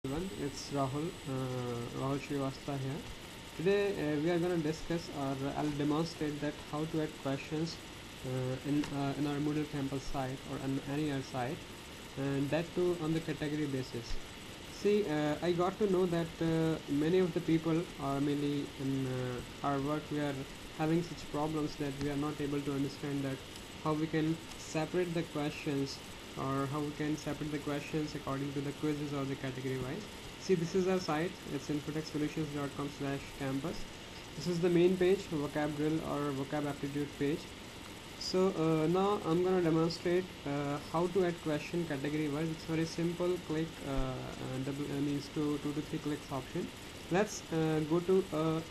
Everyone, it's Rahul Srivastava here. Today we are going to discuss or I'll demonstrate that how to add questions in our Moodle campus site or on any other site, and that too on the category basis. See, I got to know that many of the people, or mainly in our work, we are having such problems that we are not able to understand that how we can separate the questions or how we can separate the questions according to the quizzes or the category wise. See, this is our site. It's infotechsolutions.com/campus. This is the main page, vocab drill or vocab aptitude page. So now I'm gonna demonstrate how to add question category wise. It's very simple. Click means two to three clicks option. Let's go to a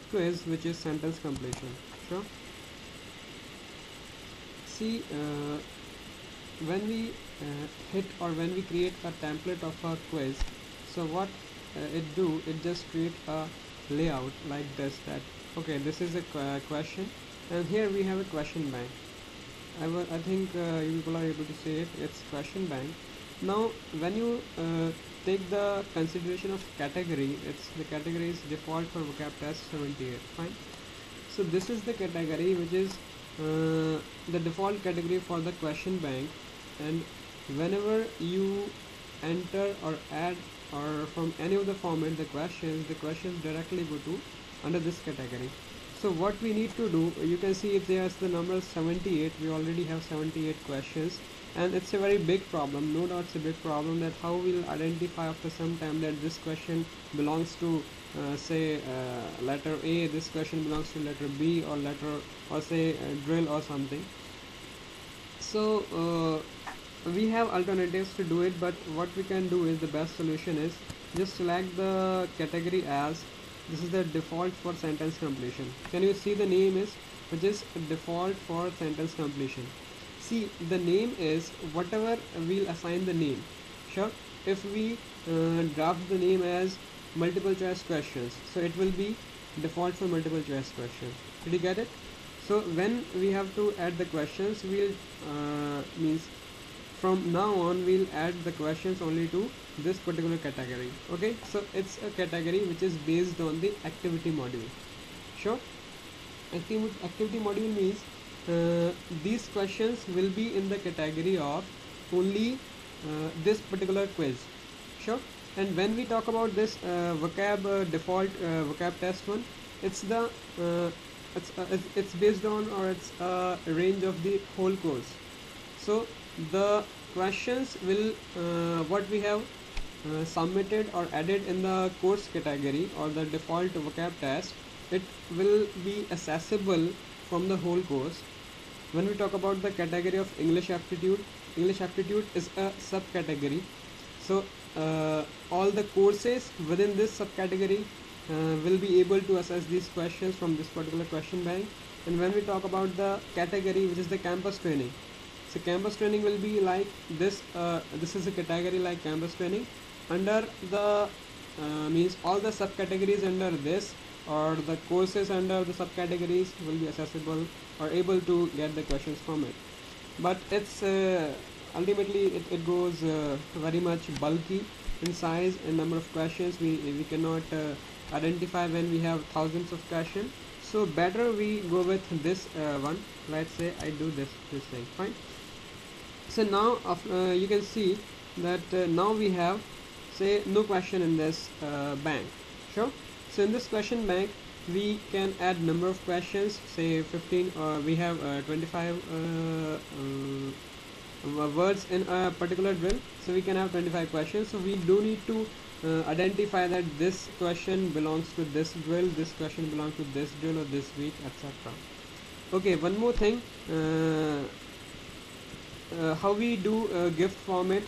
quiz which is sentence completion. Sure. See, when we hit or when we create a template of a quiz, so what it just create a layout like this, that okay, this is a question, and here we have a question bank. I think you people are able to see it. It's question bank. Now when you take the consideration of category, it's the category is default for vocab test 78. Fine. So this is the category which is the default category for the question bank, and whenever you enter or add or from any of the format the questions directly go to under this category. So what we need to do, you can see if there's the number 78, we already have 78 questions, and it's a very big problem. No doubt it's a big problem that how we'll identify after some time that this question belongs to say letter A, this question belongs to letter B, or letter, or say drill or something. So we have alternatives to do it, but what we can do is the best solution is just select the category as this is the default for sentence completion. Can you see the name is which is default for sentence completion? See, the name is whatever we'll assign the name. Sure. If we draft the name as multiple choice questions, so it will be default for multiple choice question. Did you get it? So when we have to add the questions, we'll means from now on we'll add the questions only to this particular category. Okay, so it's a category which is based on the activity module. Sure. Activity module means these questions will be in the category of only this particular quiz. Sure. And when we talk about this vocab default vocab test one, it's the it's based on, or it's a range of the whole course. So the questions will what we have submitted or added in the course category or the default vocab test, it will be accessible from the whole course. When we talk about the category of English aptitude is a subcategory. So all the courses within this subcategory will be able to assess these questions from this particular question bank. And when we talk about the category which is the campus training, so campus training will be like this. This is a category like campus training. Under the means all the subcategories under this, or the courses under the subcategories will be accessible or able to get the questions from it. But it's ultimately it goes very much bulky in size and number of questions. We cannot identify when we have thousands of questions. So better we go with this one. Let's say I do this thing. Fine. So now you can see that now we have say no question in this bank. Sure. So in this question bank we can add number of questions, say 15, or we have 25 words in a particular drill, so we can have 25 questions. So we do need to identify that this question belongs to this drill, this question belongs to this drill or this week, etc. Okay, one more thing, how we do gift format.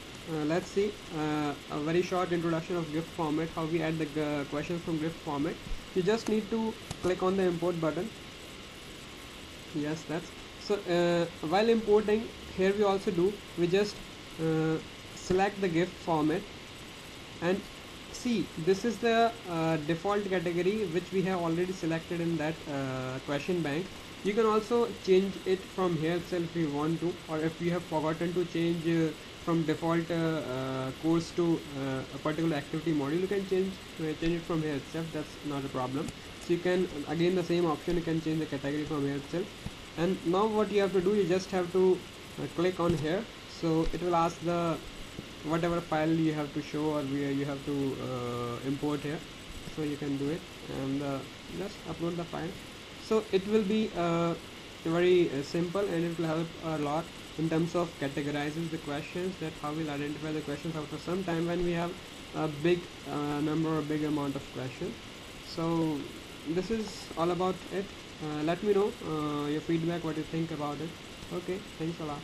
Let's see a very short introduction of gift format, how we add the questions from gift format. You just need to click on the import button. Yes, that's so while importing, here we also do, we just select the gift format, and see, this is the default category which we have already selected in that question bank. You can also change it from here itself if you want to, or if you have forgotten to change from default course to a particular activity module, you can change it from here itself. That's not a problem. So you can, again the same option, you can change the category from here itself. And now what you have to do, you just have to click on here. So it will ask the whatever file you have to show or where you have to import here. So you can do it and just upload the file. So it will be very simple, and it will help a lot in terms of categorizing the questions, that how we'll identify the questions after some time when we have a big number or big amount of questions. So this is all about it. Let me know your feedback, what you think about it. Okay, thanks a lot.